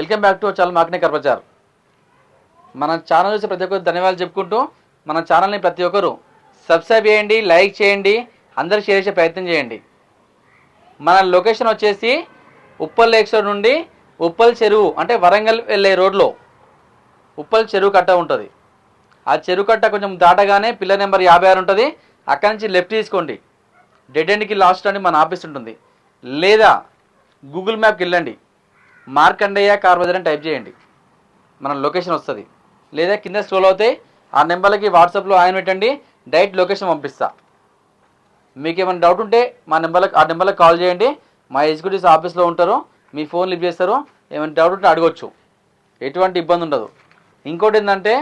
Welcome back to చాలా మాకనే కర్పచార్. మన channel చూసి ప్రతి ఒక్కరు ధన్యవాదాలు చెప్పుకుంటూ మన ఛానల్ని ప్రతి ఒక్కరు సబ్స్క్రైబ్ చేయండి, లైక్ చేయండి, అందరూ షేర్ చేసే ప్రయత్నం చేయండి. మన లొకేషన్ వచ్చేసి ఉప్పల్ లేక్స్టోర్ నుండి ఉప్పల్ చెరువు అంటే వరంగల్ వెళ్ళే రోడ్లో ఉప్పల్ చెరువు కట్ట ఉంటుంది. ఆ చెరువు కట్ట కొంచెం దాటగానే పిల్లర్ నెంబర్ 56 ఉంటుంది. అక్కడి నుంచి లెఫ్ట్ తీసుకోండి, డెడ్ ఎండ్కి లాస్ట్ అని మన ఆఫీస్ ఉంటుంది. లేదా గూగుల్ మ్యాప్కి వెళ్ళండి, మార్కండేయ కార్ బజార్ అని టైప్ చేయండి, మన లొకేషన్ వస్తుంది. లేదా కింద స్క్రోల్ అవుతాయి, ఆ నెంబర్లకి వాట్సాప్లో ఆయన పెట్టండి, డైరెక్ట్ లొకేషన్ పంపిస్తా. మీకు ఏమైనా డౌట్ ఉంటే ఆ నెంబర్లకు కాల్ చేయండి. మా ఎగ్జిక్యూటివ్స్ ఆఫీస్లో ఉంటారు, మీ ఫోన్ లిఫ్ట్ చేస్తారు. ఏమైనా డౌట్ ఉంటే అడగొచ్చు, ఎటువంటి ఇబ్బంది ఉండదు. ఇంకోటి ఏంటంటే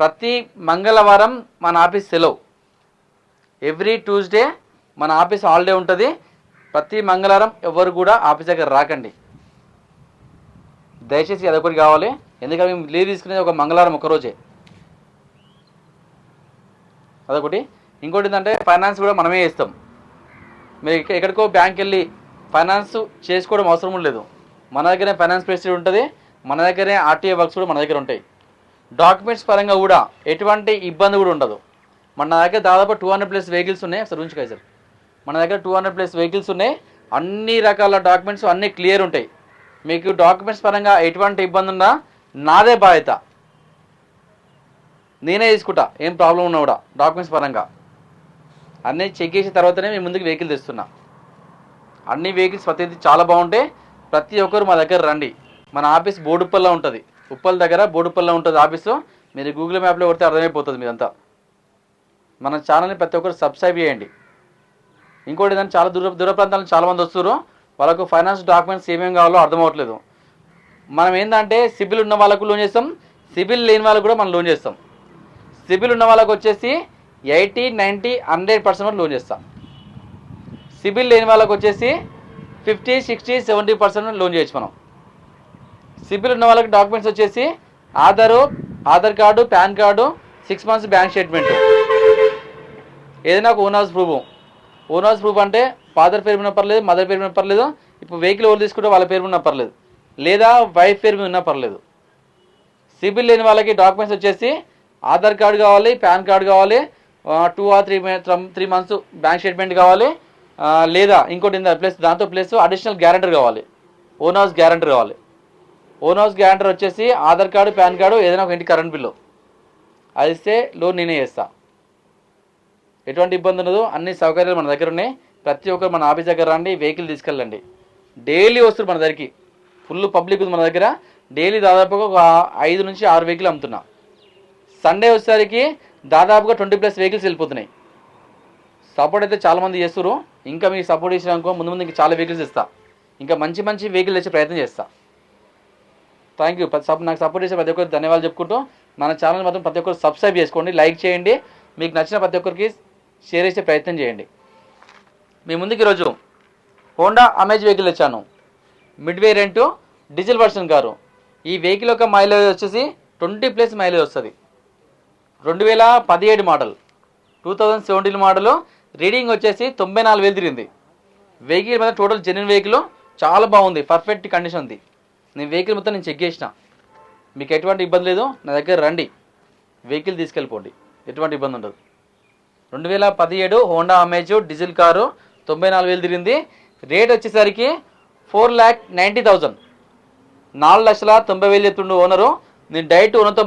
ప్రతి మంగళవారం మన ఆఫీస్ సెలవు, ఎవ్రీ ట్యూస్డే మన ఆఫీస్ హాలిడే ఉంటుంది. ప్రతి మంగళవారం ఎవరు కూడా ఆఫీస్ దగ్గర రాకండి, దయచేసి అదొకటి కావాలి. ఎందుకంటే మేము లీవ్ తీసుకునేది ఒక మంగళవారం ఒకరోజే, అదొకటి. ఇంకోటి ఏంటంటే ఫైనాన్స్ కూడా మనమే ఇస్తాం. మీరు ఎక్కడికో బ్యాంక్ వెళ్ళి ఫైనాన్స్ చేసుకోవడం అవసరం లేదు. మన దగ్గరే ఫైనాన్స్ ఫెసిలిటీ ఉంటుంది, మన దగ్గరే ఆర్టీఏ వర్క్స్ కూడా మన దగ్గర ఉంటాయి. డాక్యుమెంట్స్ పరంగా కూడా ఎటువంటి ఇబ్బంది కూడా ఉండదు. మన దగ్గర దాదాపు 200+ వెహికల్స్ ఉన్నాయి. ఒకసారి ఉంచుకోండి సార్, మన దగ్గర 200+ వెహికల్స్ ఉన్నాయి. అన్ని రకాల డాక్యుమెంట్స్ అన్నీ క్లియర్ ఉంటాయి. మీకు డాక్యుమెంట్స్ పరంగా ఎటువంటి ఇబ్బంది ఉన్నా నాదే బాధ్యత, నేనే తీసుకుంటా. ఏం ప్రాబ్లం ఉన్నా కూడా డాక్యుమెంట్స్ పరంగా అన్నీ చెక్ చేసిన తర్వాతనే మేము ముందుకు వెహికల్ తెస్తున్నా. అన్ని వెహికల్స్ ప్రతిదీ చాలా బాగుంటాయి. ప్రతి ఒక్కరు మా దగ్గర రండి. మన ఆఫీస్ బోడుప్పల్లో ఉంటుంది, ఉప్పల్ దగ్గర బోడుప్పల్లో ఉంటుంది ఆఫీసు. మీరు గూగుల్ మ్యాప్లో కొడితే అర్థమైపోతుంది మీదంతా. మన ఛానల్ని ప్రతి ఒక్కరు సబ్స్క్రైబ్ చేయండి. ఇంకోటి ఏంటంటే చాలా దూర ప్రాంతాల నుంచి చాలామంది వస్తారు, వాళ్ళకు ఫైనాన్స్ డాక్యుమెంట్స్ ఏమేమి కావాలో అర్థం అవ్వట్లేదు. మనం ఏంటంటే సిబిల్ ఉన్న వాళ్ళకు లోన్ చేస్తాం, సిబిల్ లేని వాళ్ళకు కూడా మనం లోన్ చేస్తాం. సిబిల్ ఉన్న వాళ్ళకు వచ్చేసి 80, 90, 100% లోన్ చేస్తాం. సిబిల్ లేని వాళ్ళకు వచ్చేసి 50, 60, 70% లోన్ చేయొచ్చు మనం. సిబిల్ ఉన్న వాళ్ళకి డాక్యుమెంట్స్ వచ్చేసి Aadhaar card, pan card, 6 months bank statement, ఏదైనా ఒక ఓన్ హౌస్ ప్రూఫ్ అంటే ఫాదర్ పేరు మీద పర్లేదు, మదర్ పేరు మీద పర్లేదు. ఇప్పుడు వెహికల్ ఎవరు తీసుకుంటే వాళ్ళ పేరు మీద పర్లేదు, లేదా వైఫ్ పేరు మీద ఉన్నా పర్లేదు. సిబిల్ లేని వాళ్ళకి డాక్యుమెంట్స్ వచ్చేసి ఆధార్ కార్డు కావాలి, పాన్ కార్డు కావాలి, 2 or 3 months బ్యాంక్ స్టేట్మెంట్ కావాలి, లేదా ఇంకోటి ప్లస్ అడిషనల్ గ్యారంటర్ కావాలి, ఓన్ హౌస్ గ్యారంటర్ కావాలి. ఓన్ హౌస్ గ్యారంటర్ వచ్చేసి ఆధార్ కార్డు, పాన్ కార్డు, ఏదైనా ఒక ఇంటి కరెంట్ బిల్లు అది ఇస్తే లోన్ నేనే చేస్తా. ఎటువంటి ఇబ్బంది ఉండదు, అన్ని సౌకర్యాలు మన దగ్గర ఉన్నాయి. ప్రతి ఒక్కరు మన ఆఫీస్ దగ్గర రండి, వెహికల్ తీసుకెళ్ళండి. డైలీ వస్తారు మన దగ్గరికి, ఫుల్ పబ్లిక్ ఉంది మన దగ్గర. డైలీ దాదాపుగా ఒక 5 నుంచి 6 వెహికల్ అమ్ముతున్నా. సండే వచ్చేసరికి దాదాపుగా 20+ వెహికల్స్ వెళ్ళిపోతున్నాయి. సపోర్ట్ అయితే చాలామంది చేస్తారు. ఇంకా మీకు సపోర్ట్ చేసినాకో ముందు ఇంకా చాలా వెహికల్స్ ఇస్తా, ఇంకా మంచి వెహికల్ తెచ్చే ప్రయత్నం చేస్తా. Thank you. నాకు సపోర్ట్ చేసే ప్రతి ఒక్కరికి ధన్యవాదాలు చెప్పుకుంటూ మన ఛానల్ మాత్రం ప్రతి ఒక్కరు సబ్స్క్రైబ్ చేసుకోండి, లైక్ చేయండి, మీకు నచ్చిన ప్రతి ఒక్కరికి షేర్ చేసే ప్రయత్నం చేయండి. మీ ముందుకు ఈరోజు హోండా అమేజ్ వెహికల్ వచ్చాను, mid variant diesel version car. ఈ వెహికల్ యొక్క మైలేజ్ వచ్చేసి 20+ మైలేజ్ వస్తుంది. 2017 మోడల్, 2017 మోడల్. రీడింగ్ వచ్చేసి 94,000 తిరిగింది. వెహికల్ మీద టోటల్ జెన్యున్ వెహికల్, చాలా బాగుంది, పర్ఫెక్ట్ కండిషన్ ఉంది. నేను వెహికల్ మొత్తం నేను చెక్ చేసిన, మీకు ఎటువంటి ఇబ్బంది లేదు. నా దగ్గర రండి, వెహికల్ తీసుకెళ్ళిపోండి, ఎటువంటి ఇబ్బంది ఉండదు. 2017 హోండా అమేజ్ డీజిల్ కారు, 94,000 తిరిగింది. రేట్ వచ్చేసరికి 4,90,000, 4,90,000 చెప్తుండు ఓనరు. నేను డైరెక్ట్ ఓనర్తో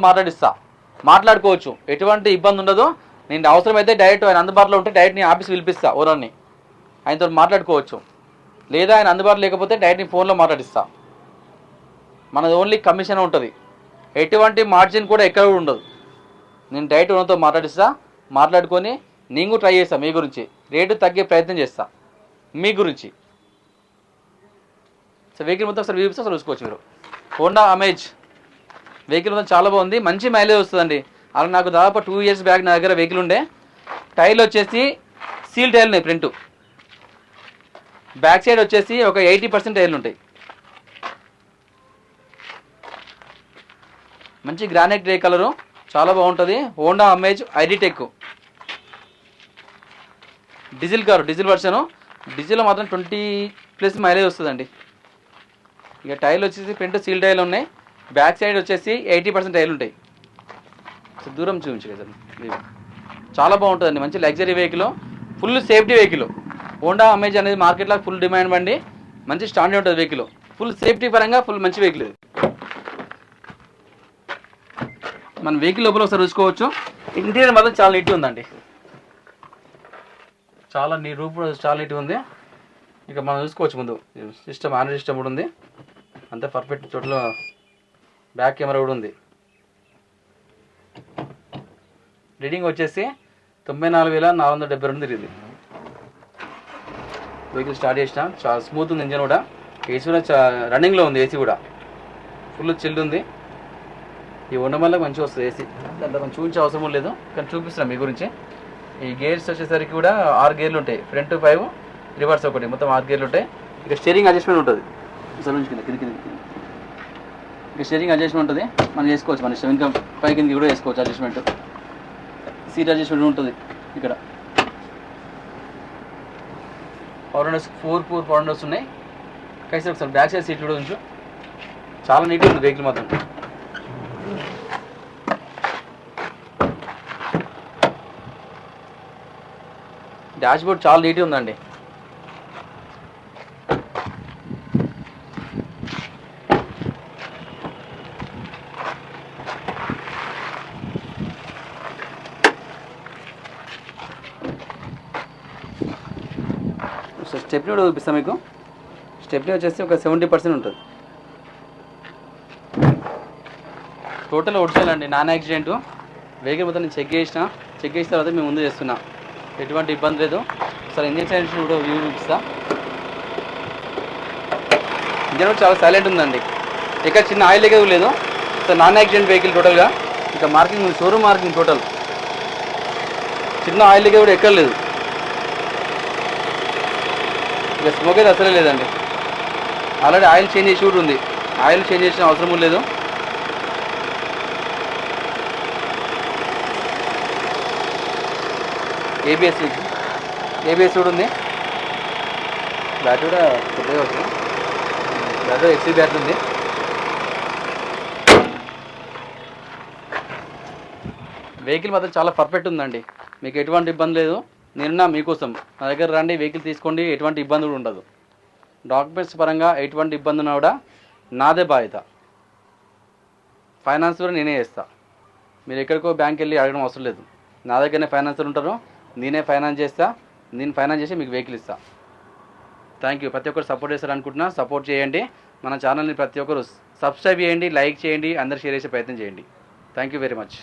మాట్లాడుకోవచ్చు, ఎటువంటి ఇబ్బంది ఉండదు. నేను అవసరమైతే డైరెక్ట్ ఆయన అందుబాటులో ఉంటే డైరెక్ట్ నేను ఆఫీస్కి పిలిపిస్తా, ఓనర్ని, ఆయనతో మాట్లాడుకోవచ్చు. లేదా ఆయన అందుబాటులో లేకపోతే డైరెక్ట్ నేను ఫోన్లో మాట్లాడిస్తా. మనది ఓన్లీ కమిషన్ ఉంటుంది, ఎటువంటి మార్జిన్ కూడా ఎక్కడ కూడా ఉండదు. నేను డైరెక్ట్ ఓనర్తో మాట్లాడుకొని నేను కూడా ట్రై చేస్తాను, మీ గురించి రేటు తగ్గే ప్రయత్నం చేస్తా, మీ గురించి. సో వెహికల్ మొత్తం ఒకసారి చూపిస్తే అసలు చూసుకోవచ్చు మీరు. హోండా అమేజ్ వెహికల్ మొత్తం చాలా బాగుంది, మంచి మైలేజ్ వస్తుందండి. అలా నాకు దాదాపు 2 years బ్యాక్ నా దగ్గర వెహికల్ ఉండే. టైర్లు వచ్చేసి సీల్ టైర్లు ఉన్నాయి, ఫ్రంట్ బ్యాక్ సైడ్ వచ్చేసి ఒక 80% టైర్లు ఉంటాయి. మంచి గ్రానైట్ గ్రే కలరు, చాలా బాగుంటుంది. Honda amaze ID tech diesel car, diesel వర్షను. Diesel మాత్రం 20+ మైలేజ్ వస్తుందండి. ఇక టైర్లు వచ్చేసి ఫ్రంట్ సీల్ టైర్లు ఉన్నాయి, బ్యాక్ సైడ్ వచ్చేసి 80% టైర్లు ఉంటాయి. సో దూరం చూపించు కదా చాలా బాగుంటుందండి, మంచి luxury vehicle, full safety vehicle. Honda amaze అనేది మార్కెట్లో ఫుల్ డిమాండ్ బండి, మంచి స్టాండర్డ్ ఉంటుంది వెహికల్, ఫుల్ సేఫ్టీ పరంగా ఫుల్ మంచి వెహికల్. మన వెహికల్ లోపల ఒకసారి చూసుకోవచ్చు. ఇంటీరియర్ మాత్రం చాలా నీట్గా ఉందండి, చాలా రూప్ చాలా నీట్గా ఉంది. ఇక మనం చూసుకోవచ్చు ముందు సిస్టమ్ ఆండ్రాయిడ్ సిస్టమ్ కూడా ఉంది, అంతే పర్ఫెక్ట్. చోట్ల బ్యాక్ కెమెరా కూడా ఉంది. రీడింగ్ వచ్చేసి 94,472 తిరిగింది. వెహికల్ స్టార్ట్ చేసిన చాలా స్మూత్ ఉంది, ఇంజన్ కూడా. ఏసీ కూడా రన్నింగ్లో ఉంది, ఏసీ కూడా ఫుల్ చిల్డ్ ఉంది. ఈ ఉండడం వల్ల మంచిగా వస్తుంది ఏసీ, దాంట్లో కొంచెం చూపించే అవసరం లేదు కానీ చూపిస్తున్నాం మీ గురించి. ఈ గేర్స్ వచ్చేసరికి కూడా 6 గేర్లు ఉంటాయి, ఫ్రంట్ 5 రివర్స్ ఒకటి, మొత్తం 6 గేర్లు ఉంటాయి. ఇక స్టీరింగ్ అడ్జస్ట్మెంట్ ఉంటుంది, ఇక స్టీరింగ్ అడ్జస్ట్మెంట్ ఉంటుంది, మనం చేసుకోవచ్చు. మన ఇష్టం, ఇంకా పై కిందకి కూడా చేసుకోవచ్చు అడ్జస్ట్మెంట్. సీట్ అడ్జస్ట్మెంట్ ఉంటుంది. ఇక్కడ పవర్ విండోస్ 4 పవర్ విండోస్ ఉన్నాయి. కైసే ఒకసారి బ్యాక్ సైడ్ సీట్ కూడా ఉంచు, చాలా నీట్గా ఉంది వెహికల్ మాత్రం. డాష్ బోర్డ్ చాలా నీట్గా ఉందండి. స్టెప్నీ కూడా చూపిస్తాను మీకు. స్టెప్నీ వచ్చేసి ఒక 70% ఉంటుంది. టోటల్ ఒడిచేయాలండి, నాన్ యాక్సిడెంట్ వెహికల్ మొత్తం నేను చెక్ చేసిన తర్వాత మేము ముందు చేస్తున్నా, ఎటువంటి ఇబ్బంది లేదు. ఒకసారి ఇంజిన్ సైడ్ కూడా వ్యూ చూపిస్తా. ఇంజన్ కూడా చాలా సైలెంట్ ఉందండి, ఇక్కడ చిన్న ఆయిల్ లీకేజ్ లేదు. సో నాన్ యాక్సిడెంట్ వెహికల్ టోటల్గా. ఇక మార్కింగ్ షోరూమ్ మార్కింగ్ టోటల్, చిన్న ఆయిల్ లీకేజ్ కూడా ఎక్కడ లేదు. ఇక స్మోక్ అయితే అసలే లేదండి. ఆల్రెడీ ఆయిల్ చేంజ్ చేసి కూడా ఉంది, ఆయిల్ చేంజ్ చేసిన అవసరం లేదు. ఏబిఎస్ కూడా ఉంది. బ్యాటరీ కూడా పెద్దగా వస్తుంది, బ్యాటరీ ఎక్సీ బ్యాటరీ ఉంది. వెహికల్ మాత్రం చాలా పర్ఫెక్ట్ ఉందండి, మీకు ఎటువంటి ఇబ్బంది లేదు. నేనున్నా మీకోసం, నా దగ్గర రండి, వెహికల్ తీసుకోండి, ఎటువంటి ఇబ్బంది కూడా ఉండదు. డాక్యుమెంట్స్ పరంగా ఎటువంటి ఇబ్బంది ఉన్నా కూడా నాదే బాధ్యత. ఫైనాన్స్ కూడా నేనే చేస్తా, మీరు ఎక్కడికో బ్యాంక్ వెళ్ళి అడగడం అవసరం లేదు. నా దగ్గరనే ఫైనాన్సర్ ఉంటారు, నేనే ఫైనాన్స్ చేస్తా, నేను ఫైనాన్స్ చేసి మీకు వెహికల్ ఇస్తా. Thank you. ప్రతి ఒక్కరు సపోర్ట్ చేస్తారు అనుకుంటున్నా, సపోర్ట్ చేయండి. మన ఛానల్ని ప్రతి ఒక్కరు సబ్స్క్రైబ్ చేయండి, లైక్ చేయండి, అందరు షేర్ చేసే ప్రయత్నం చేయండి. Thank you very much.